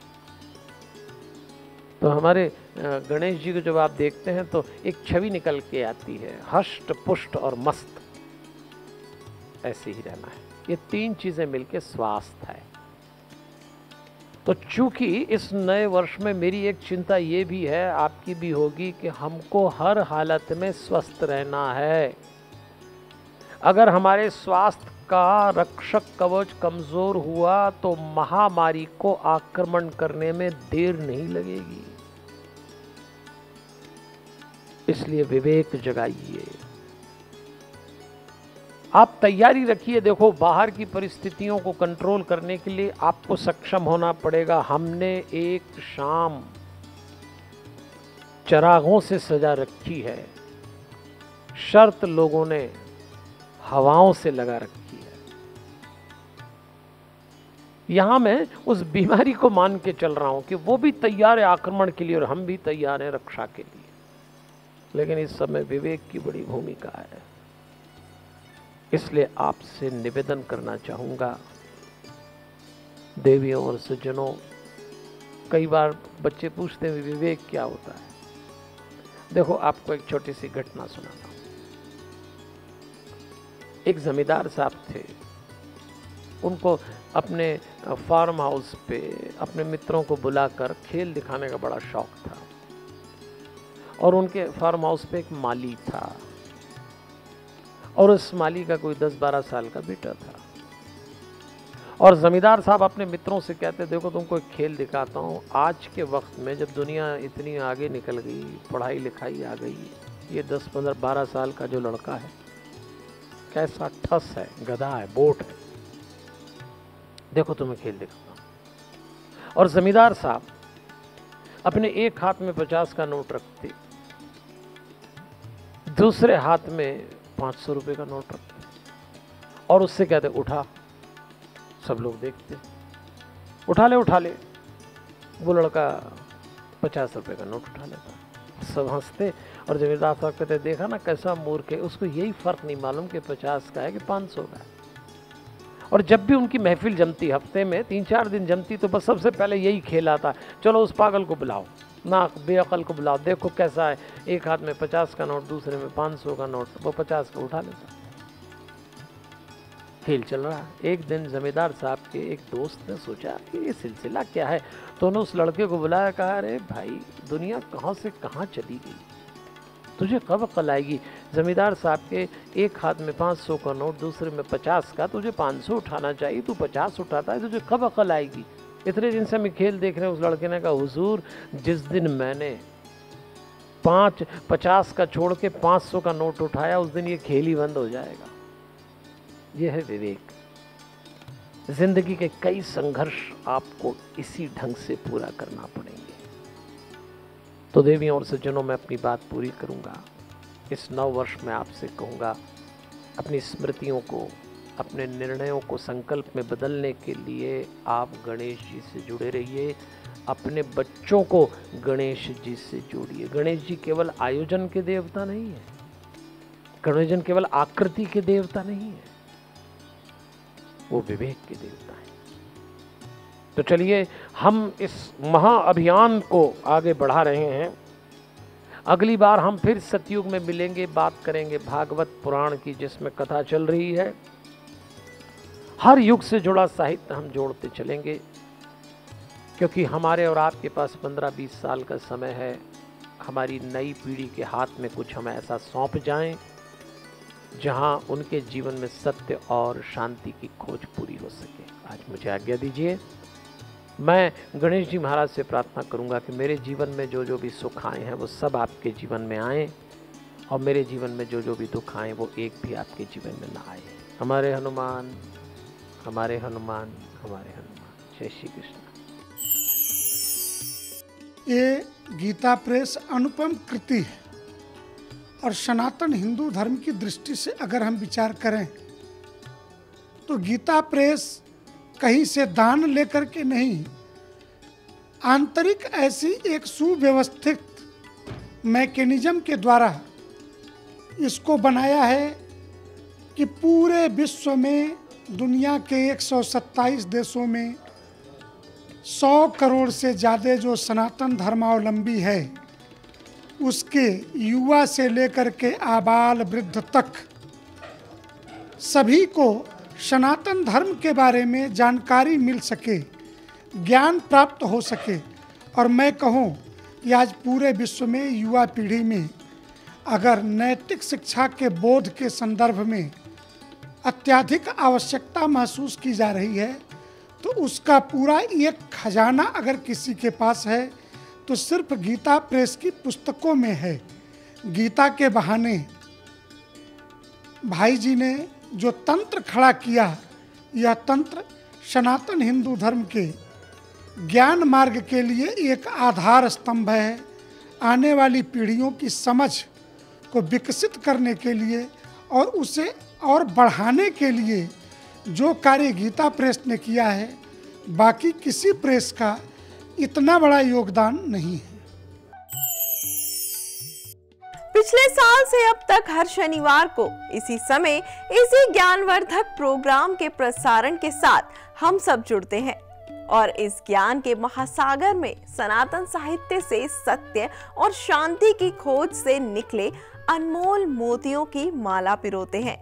तो हमारे गणेश जी को जब आप देखते हैं तो एक छवि निकल के आती है, हष्ट पुष्ट और मस्त। ऐसे ही रहना है। ये तीन चीजें मिलके स्वास्थ्य है। तो चूंकि इस नए वर्ष में मेरी एक चिंता ये भी है, आपकी भी होगी, कि हमको हर हालत में स्वस्थ रहना है। अगर हमारे स्वास्थ्य का रक्षक कवच कमजोर हुआ तो महामारी को आक्रमण करने में देर नहीं लगेगी। इसलिए विवेक जगाइए, आप तैयारी रखिए। देखो, बाहर की परिस्थितियों को कंट्रोल करने के लिए आपको सक्षम होना पड़ेगा। हमने एक शाम चरागों से सजा रखी है, शर्त लोगों ने हवाओं से लगा रखी है। यहां मैं उस बीमारी को मान के चल रहा हूं कि वो भी तैयार है आक्रमण के लिए और हम भी तैयार हैं रक्षा के लिए। लेकिन इस समय विवेक की बड़ी भूमिका है। इसलिए आपसे निवेदन करना चाहूंगा, देवियों और सज्जनों, कई बार बच्चे पूछते हैं विवेक क्या होता है। देखो आपको एक छोटी सी घटना सुनाता हूँ। एक जमींदार साहब थे, उनको अपने फार्म हाउस पे अपने मित्रों को बुलाकर खेल दिखाने का बड़ा शौक था और उनके फार्म हाउस पे एक माली था और उस माली का कोई 10-12 साल का बेटा था और जमींदार साहब अपने मित्रों से कहते, देखो तुमको एक खेल दिखाता हूँ। आज के वक्त में जब दुनिया इतनी आगे निकल गई, पढ़ाई लिखाई आ गई, ये 10-15-12 साल का जो लड़का है कैसा ठस है, गधा है, बोट है, देखो तुम्हें खेल दिखाता हूँ। और जमींदार साहब अपने एक हाथ में 50 का नोट रखते, दूसरे हाथ में 500 रुपए का नोट रखते और उससे कहते उठा। सब लोग देखते, उठा ले। वो लड़का 50 रुपए का नोट उठा लेता, सब हंसते और जमींदार साहब कहते, देखा ना कैसा मूर्ख है, उसको यही फर्क नहीं मालूम कि 50 का है कि 500 का है। और जब भी उनकी महफिल जमती, हफ्ते में 3-4 दिन जमती, तो बस सबसे पहले यही खेल आता, चलो उस पागल को बुलाओ, ना बेअकल को बुलाओ, देखो कैसा है, एक हाथ में 50 का नोट, दूसरे में 500 का नोट, वो 50 का उठा लेता। खेल चल रहा है। एक दिन जमींदार साहब के एक दोस्त ने सोचा कि ये सिलसिला क्या है, तो उन्होंने उस लड़के को बुलाया, कहा, अरे भाई दुनिया कहाँ से कहाँ चली गई, तुझे कब अकल आएगी। जमींदार साहब के एक हाथ में 500 का नोट, दूसरे में 50 का, तुझे 500 उठाना चाहिए, तू 50 उठाता है, तुझे कब अकल आएगी। इतने दिन से हम खेल देख रहे हैं। उस लड़के ने कहा, हुजूर जिस दिन मैंने 50 का छोड़ के 500 का नोट उठाया, उस दिन ये खेल ही बंद हो जाएगा। यह है विवेक। जिंदगी के कई संघर्ष आपको इसी ढंग से पूरा करना पड़ेंगे। तो देवियों और सज्जनों, मैं अपनी बात पूरी करूंगा। इस नव वर्ष में आपसे कहूंगा, अपनी स्मृतियों को, अपने निर्णयों को संकल्प में बदलने के लिए आप गणेश जी से जुड़े रहिए। अपने बच्चों को गणेश जी से जोड़िए। गणेश जी केवल आयोजन के देवता नहीं है, गणेश जी केवल आकृति के देवता नहीं है, वो विवेक के देवता है। तो चलिए हम इस महाअभियान को आगे बढ़ा रहे हैं। अगली बार हम फिर सतयुग में मिलेंगे, बात करेंगे भागवत पुराण की, जिसमें कथा चल रही है। हर युग से जुड़ा साहित्य हम जोड़ते चलेंगे, क्योंकि हमारे और आपके पास 15-20 साल का समय है। हमारी नई पीढ़ी के हाथ में कुछ हम ऐसा सौंप जाएं जहां उनके जीवन में सत्य और शांति की खोज पूरी हो सके। आज मुझे आज्ञा दीजिए। मैं गणेश जी महाराज से प्रार्थना करूंगा कि मेरे जीवन में जो जो भी सुख आए हैं वो सब आपके जीवन में आए, और मेरे जीवन में जो जो भी दुख आए वो एक भी आपके जीवन में ना आए। हमारे हनुमान, हमारे हनुमान, हमारे हनुमान। जय श्री कृष्ण। ये गीता प्रेस अनुपम कृति है, और सनातन हिंदू धर्म की दृष्टि से अगर हम विचार करें तो गीता प्रेस कहीं से दान लेकर के नहीं, आंतरिक ऐसी एक सुव्यवस्थित मैकेनिज्म के द्वारा इसको बनाया है कि पूरे विश्व में, दुनिया के 127 देशों में 100 करोड़ से ज़्यादा जो सनातन धर्मावलंबी है, उसके युवा से लेकर के आबाल वृद्ध तक सभी को सनातन धर्म के बारे में जानकारी मिल सके, ज्ञान प्राप्त हो सके। और मैं कहूँ कि आज पूरे विश्व में युवा पीढ़ी में अगर नैतिक शिक्षा के बोध के संदर्भ में अत्यधिक आवश्यकता महसूस की जा रही है, तो उसका पूरा एक खजाना अगर किसी के पास है तो सिर्फ गीता प्रेस की पुस्तकों में है। गीता के बहाने भाई जी ने जो तंत्र खड़ा किया, यह तंत्र सनातन हिंदू धर्म के ज्ञान मार्ग के लिए एक आधार स्तंभ है। आने वाली पीढ़ियों की समझ को विकसित करने के लिए और उसे और बढ़ाने के लिए जो कार्य गीता प्रेस ने किया है, बाकी किसी प्रेस का इतना बड़ा योगदान नहीं है। पिछले साल से अब तक हर शनिवार को इसी समय इसी ज्ञानवर्धक प्रोग्राम के प्रसारण के साथ हम सब जुड़ते हैं। और इस ज्ञान के महासागर में सनातन साहित्य से सत्य और शांति की खोज से निकले अनमोल मोतियों की माला पिरोते हैं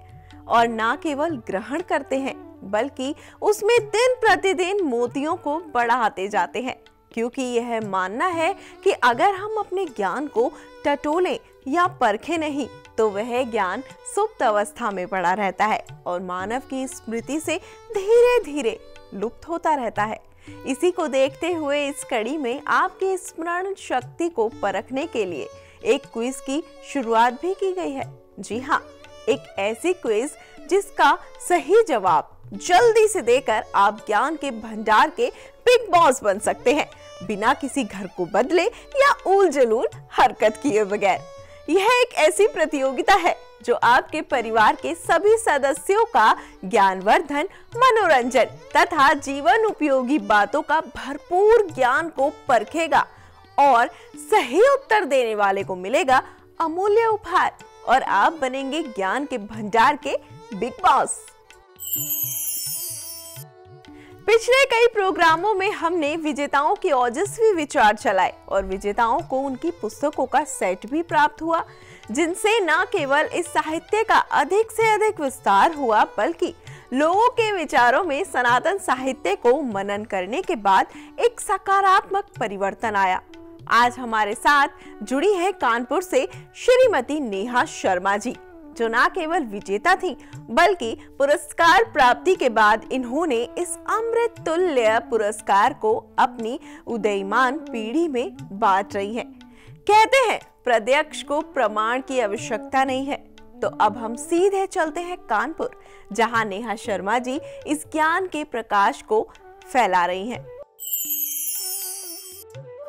और ना केवल ग्रहण करते हैं बल्कि उसमें दिन प्रतिदिन मोतियों को बढ़ाते जाते हैं, क्योंकि यह मानना है कि अगर हम अपने ज्ञान को टटोलें या परखें नहीं तो वह ज्ञान सुप्त अवस्था में पड़ा रहता है और मानव की स्मृति से धीरे धीरे लुप्त होता रहता है। इसी को देखते हुए इस कड़ी में आपकी स्मरण शक्ति को परखने के लिए एक क्विज की शुरुआत भी की गई है। जी हाँ, एक ऐसी क्विज जिसका सही जवाब जल्दी से देकर आप ज्ञान के भंडार के बिग बॉस बन सकते हैं, बिना किसी घर को बदले या ऊल जलूल हरकत किए बगैर। यह एक ऐसी प्रतियोगिता है जो आपके परिवार के सभी सदस्यों का ज्ञानवर्धन, मनोरंजन तथा जीवन उपयोगी बातों का भरपूर ज्ञान को परखेगा और सही उत्तर देने वाले को मिलेगा अमूल्य उपहार और आप बनेंगे ज्ञान के भंडार के बिग बॉस। पिछले कई प्रोग्रामों में हमने विजेताओं के ओजस्वी विचार चलाए और विजेताओं को उनकी पुस्तकों का सेट भी प्राप्त हुआ, जिनसे न केवल इस साहित्य का अधिक से अधिक विस्तार हुआ बल्कि लोगों के विचारों में सनातन साहित्य को मनन करने के बाद एक सकारात्मक परिवर्तन आया। आज हमारे साथ जुड़ी है कानपुर से श्रीमती नेहा शर्मा जी, जो न केवल विजेता थी बल्कि पुरस्कार प्राप्ति के बाद इन्होंने इस अमृत तुल्य पुरस्कार को अपनी उदयमान पीढ़ी में बांट रही हैं। कहते हैं प्रत्यक्ष को प्रमाण की आवश्यकता नहीं है, तो अब हम सीधे चलते हैं कानपुर, जहां नेहा शर्मा जी इस ज्ञान के प्रकाश को फैला रही हैं।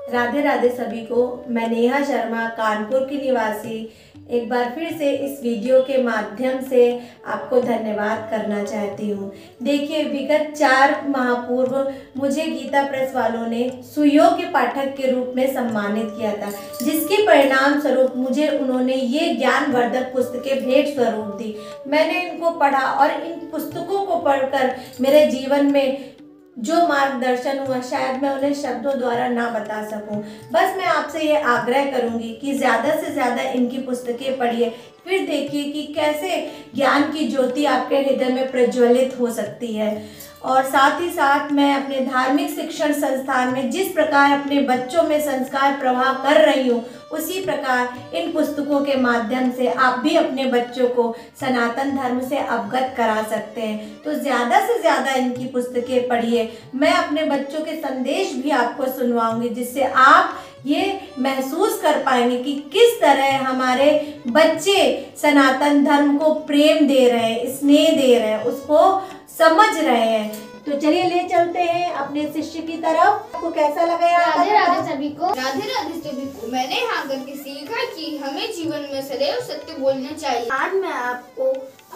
राधे राधे सभी को। मैं नेहा शर्मा, कानपुर की निवासी, एक बार फिर से इस वीडियो के माध्यम से आपको धन्यवाद करना चाहती हूँ। देखिए, विगत 4 माह पूर्व मुझे गीता प्रेस वालों ने सुयोग्य पाठक के रूप में सम्मानित किया था, जिसके परिणाम स्वरूप मुझे उन्होंने ये ज्ञानवर्धक पुस्तकें भेंट स्वरूप दी। मैंने इनको पढ़ा और इन पुस्तकों को पढ़कर मेरे जीवन में जो मार्गदर्शन हुआ शायद मैं उन्हें शब्दों द्वारा ना बता सकूं। बस मैं आपसे ये आग्रह करूंगी कि ज़्यादा से ज़्यादा इनकी पुस्तकें पढ़िए, फिर देखिए कि कैसे ज्ञान की ज्योति आपके हृदय में प्रज्वलित हो सकती है। और साथ ही साथ मैं अपने धार्मिक शिक्षण संस्थान में जिस प्रकार अपने बच्चों में संस्कार प्रवाह कर रही हूँ, उसी प्रकार इन पुस्तकों के माध्यम से आप भी अपने बच्चों को सनातन धर्म से अवगत करा सकते हैं। तो ज़्यादा से ज़्यादा इनकी पुस्तकें पढ़िए। मैं अपने बच्चों के संदेश भी आपको सुनवाऊंगी, जिससे आप ये महसूस कर पाएंगे कि किस तरह हमारे बच्चे सनातन धर्म को प्रेम दे रहे हैं, स्नेह दे रहे हैं, उसको समझ रहे हैं। तो चलिए ले चलते हैं अपने शिष्य की तरफ। आपको कैसा लगा यार? राधे राधे सभी को। राधे राधे सभी को। मैंने यहाँ करके सीखा कि हमें जीवन में सदैव सत्य बोलना चाहिए। आज मैं आपको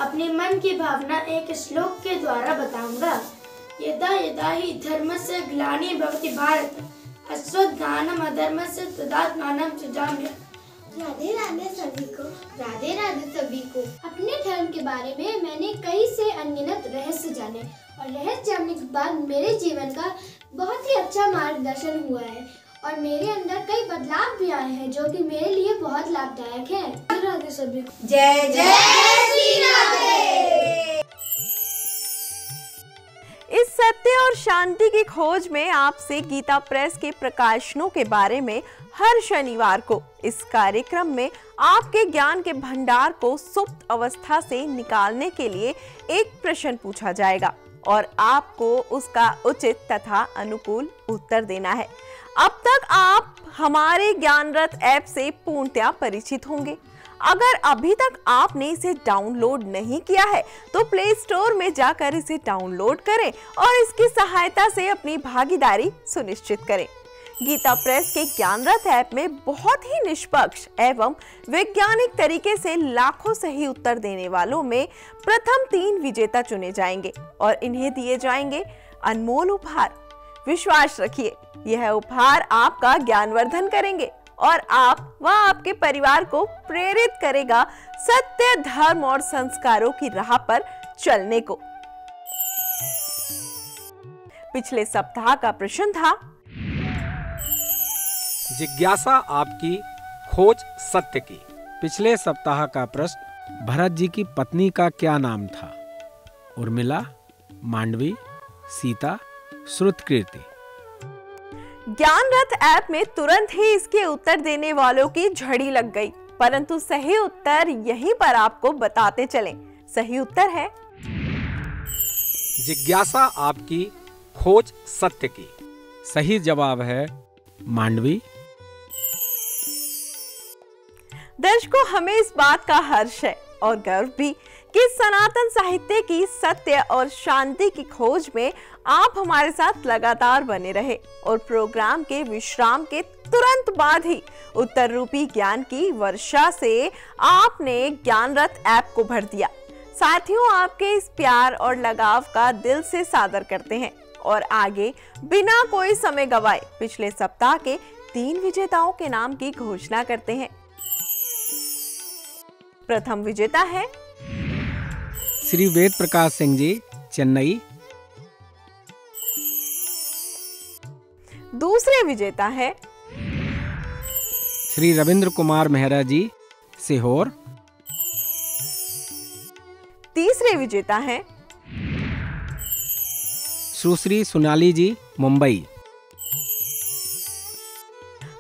अपने मन की भावना एक श्लोक के द्वारा बताऊंगा। यदा यदा हि धर्मस्य ग्लानि भवति भारत, अश्वत्थानम् अधर्मस्य तदात्मानं सृजाम्यहम्। राधे राधे सभी को। राधे राधे सभी को। अपने धर्म के बारे में मैंने कई से अनगिनत रहस्य जाने और रहस्य जानने के बाद मेरे जीवन का बहुत ही अच्छा मार्गदर्शन हुआ है और मेरे अंदर कई बदलाव भी आए हैं जो कि मेरे लिए बहुत लाभदायक है। राधे राधे सभी को। जय जय श्री राधे। इस सत्य और शांति की खोज में आपसे गीता प्रेस के प्रकाशनों के बारे में हर शनिवार को इस कार्यक्रम में आपके ज्ञान के भंडार को सुप्त अवस्था से निकालने के लिए एक प्रश्न पूछा जाएगा और आपको उसका उचित तथा अनुकूल उत्तर देना है। अब तक आप हमारे ज्ञानरथ ऐप से पूर्णतया परिचित होंगे। अगर अभी तक आपने इसे डाउनलोड नहीं किया है तो प्ले स्टोर में जाकर इसे डाउनलोड करें और इसकी सहायता से अपनी भागीदारी सुनिश्चित करें। गीता प्रेस के ज्ञानरथ ऐप में बहुत ही निष्पक्ष एवं वैज्ञानिक तरीके से लाखों सही उत्तर देने वालों में प्रथम 3 विजेता चुने जाएंगे और इन्हें दिए जाएंगे अनमोल उपहार। विश्वास रखिए, यह उपहार आपका ज्ञानवर्धन करेंगे और आप व आपके परिवार को प्रेरित करेगा सत्य, धर्म और संस्कारों की राह पर चलने को। पिछले सप्ताह का प्रश्न था, जिज्ञासा आपकी, खोज सत्य की। पिछले सप्ताह का प्रश्न, भरत जी की पत्नी का क्या नाम था? उर्मिला, मांडवी, सीता, श्रुतकीर्ति। ज्ञान रथ ऐप में तुरंत ही इसके उत्तर देने वालों की झड़ी लग गई, परंतु सही उत्तर यहीं पर आपको बताते चलें। सही उत्तर है जिज्ञासा आपकी, खोज सत्य की। सही जवाब है मांडवी। दर्शकों, हमें इस बात का हर्ष है और गर्व भी कि सनातन साहित्य की सत्य और शांति की खोज में आप हमारे साथ लगातार बने रहे और प्रोग्राम के विश्राम के तुरंत बाद ही उत्तर रूपी ज्ञान की वर्षा से आपने ज्ञान रथ ऐप को भर दिया। साथियों, आपके इस प्यार और लगाव का दिल से सादर करते हैं और आगे बिना कोई समय गवाए पिछले सप्ताह के 3 विजेताओं के नाम की घोषणा करते हैं। प्रथम विजेता है श्री वेद प्रकाश सिंह जी, चेन्नई। दूसरे विजेता है श्री रविंद्र कुमार मेहरा जी, सीहोर। तीसरे विजेता है सुश्री सोनाली जी, मुंबई।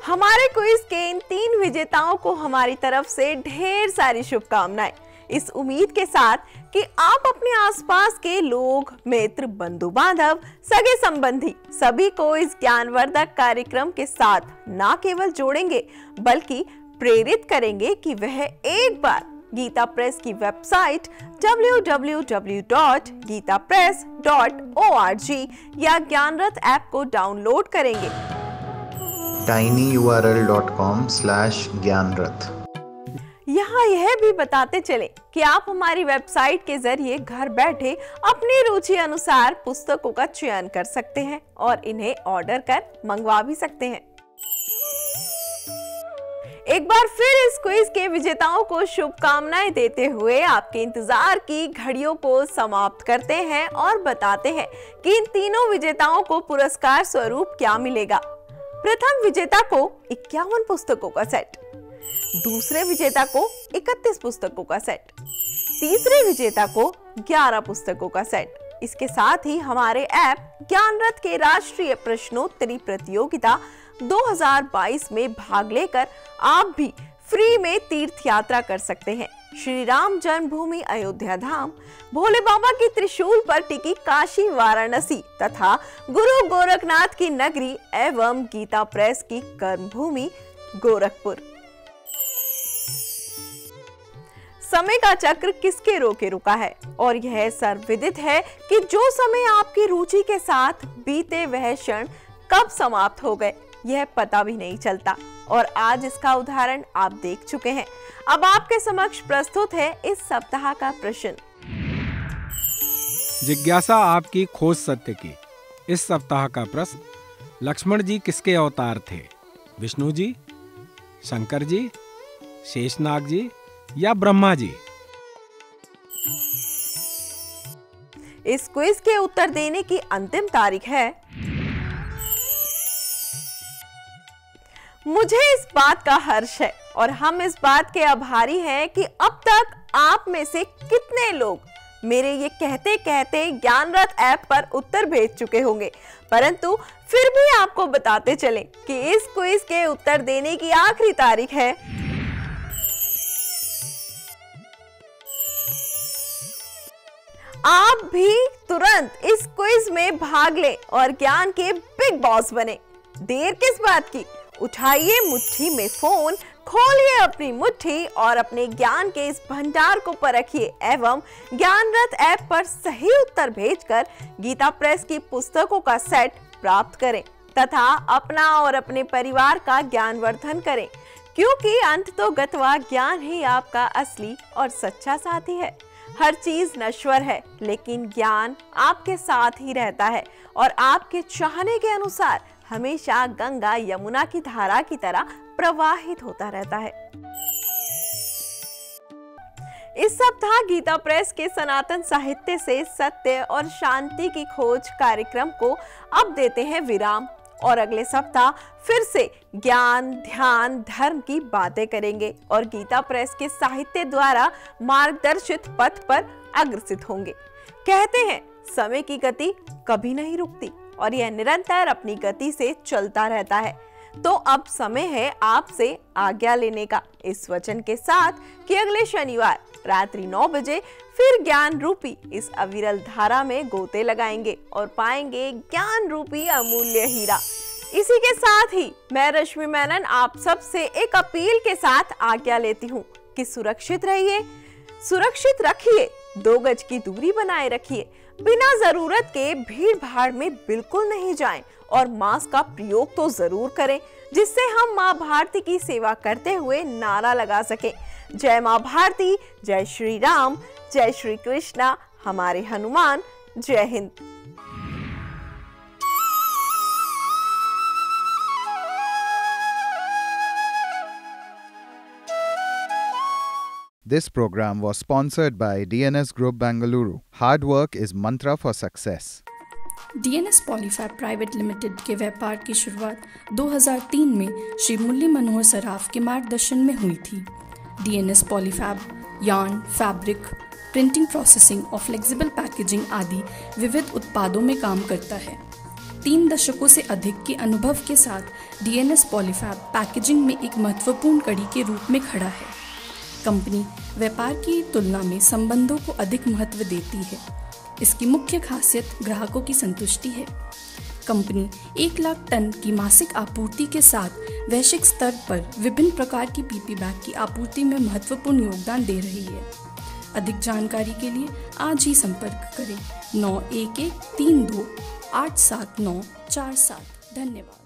हमारे क्विज के इन 3 विजेताओं को हमारी तरफ से ढेर सारी शुभकामनाएं, इस उम्मीद के साथ कि आप अपने आसपास के लोग, मित्र, बंधु बांधव, सगे संबंधी सभी को इस ज्ञानवर्धक कार्यक्रम के साथ न केवल जोड़ेंगे बल्कि प्रेरित करेंगे कि वह एक बार गीता प्रेस की वेबसाइट www.geetapress.org या ज्ञानरथ ऐप को डाउनलोड करेंगे। tinyurl.com/gyanrath। यहाँ यह भी बताते चले कि आप हमारी वेबसाइट के जरिए घर बैठे अपनी रुचि अनुसार पुस्तकों का चयन कर सकते हैं और इन्हें ऑर्डर कर मंगवा भी सकते हैं। एक बार फिर इस क्विज के विजेताओं को शुभकामनाएं देते हुए आपके इंतजार की घड़ियों को समाप्त करते हैं और बताते हैं कि इन तीनों विजेताओं को पुरस्कार स्वरूप क्या मिलेगा। प्रथम विजेता को 51 पुस्तकों का सेट, दूसरे विजेता को 31 पुस्तकों का सेट, तीसरे विजेता को 11 पुस्तकों का सेट। इसके साथ ही हमारे ऐप ज्ञानरथ के राष्ट्रीय प्रश्नोत्तरी प्रतियोगिता 2022 में भाग लेकर आप भी फ्री में तीर्थ यात्रा कर सकते हैं। श्री राम जन्मभूमि अयोध्या धाम, भोले बाबा की त्रिशूल पर टिकी काशी वाराणसी तथा गुरु गोरखनाथ की नगरी एवं गीता प्रेस की कर्मभूमि गोरखपुर। समय का चक्र किसके रोके रुका है और यह सर्वविदित है कि जो समय आपकी रुचि के साथ बीते वह क्षण कब समाप्त हो गए यह पता भी नहीं चलता और आज इसका उदाहरण आप देख चुके हैं। अब आपके समक्ष प्रस्तुत है इस सप्ताह का प्रश्न, जिज्ञासा आपकी, खोज सत्य की। इस सप्ताह का प्रश्न, लक्ष्मण जी किसके अवतार थे? विष्णु जी, शंकर जी, शेषनाग जी या ब्रह्मा जी? इस क्विज के उत्तर देने की अंतिम तारीख है। मुझे इस बात का हर्ष है और हम इस बात के आभारी हैं कि अब तक आप में से कितने लोग मेरे ये कहते कहते ज्ञानरथ ऐप पर उत्तर भेज चुके होंगे, परंतु फिर भी आपको बताते चलें कि इस क्विज के उत्तर देने की आखिरी तारीख है आप भी तुरंत इस क्विज में भाग लें और ज्ञान के बिग बॉस बने। देर किस बात की, उठाइए मुट्ठी में फोन, खोलिए अपनी मुट्ठी और अपने ज्ञान के इस भंडार को परखिए एवं ज्ञानरथ ऐप पर सही उत्तर भेजकर गीता प्रेस की पुस्तकों का सेट प्राप्त करें तथा अपना और अपने परिवार का ज्ञानवर्धन करें, क्योंकि अंत तो गत्वा ज्ञान ही आपका असली और सच्चा साथी है। हर चीज नश्वर है लेकिन ज्ञान आपके साथ ही रहता है और आपके चाहने के अनुसार हमेशा गंगा यमुना की धारा की तरह प्रवाहित होता रहता है। इस सप्ताह गीता प्रेस के सनातन साहित्य से सत्य और शांति की खोज कार्यक्रम को अब देते हैं विराम और अगले सप्ताह फिर से ज्ञान, ध्यान, धर्म की बातें करेंगे और गीता प्रेस के साहित्य द्वारा मार्गदर्शित पथ पर अग्रसित होंगे। कहते हैं समय की गति कभी नहीं रुकती और यह निरंतर अपनी गति से चलता रहता है। तो अब समय है आपसे आज्ञा लेने का, इस वचन के साथ कि अगले शनिवार रात्रि 9 बजे फिर ज्ञान रूपी इस अविरल धारा में गोते लगाएंगे और पाएंगे ज्ञान रूपी अमूल्य हीरा। इसी के साथ ही मैं रश्मि मेनन आप सब से एक अपील के साथ आज्ञा लेती हूँ कि सुरक्षित रहिए, सुरक्षित रखिए, 2 गज की दूरी बनाए रखिए, बिना जरूरत के भीड़ भाड़ में बिल्कुल नहीं जाएं और मास्क का प्रयोग तो जरूर करें, जिससे हम माँ भारती की सेवा करते हुए नारा लगा सके। जय माँ भारती, जय श्री राम, जय श्री कृष्णा, हमारे हनुमान, जय Hind. This program was sponsored by DNS Group Bangalore. Hard work is mantra for success. DNS Polyfab private limited के व्यापार की शुरुआत 2003 में श्री मुरली मनोहर सराफ के मार्गदर्शन में हुई थी। DNS Polyfab yarn, fabric, printing, processing और फ्लेक्सिबल पैकेजिंग आदि विविध उत्पादों में काम करता है। 3 दशकों से अधिक के अनुभव के साथ DNS पॉलीफैब पैकेजिंग में एक महत्वपूर्ण कड़ी के रूप में खड़ा है। कंपनी व्यापार की तुलना में संबंधों को अधिक महत्व देती है। इसकी मुख्य खासियत ग्राहकों की संतुष्टि है। कंपनी 1 लाख टन की मासिक आपूर्ति के साथ वैश्विक स्तर पर विभिन्न प्रकार की PP बैग की आपूर्ति में महत्वपूर्ण योगदान दे रही है। अधिक जानकारी के लिए आज ही संपर्क करें 9132 87947। धन्यवाद।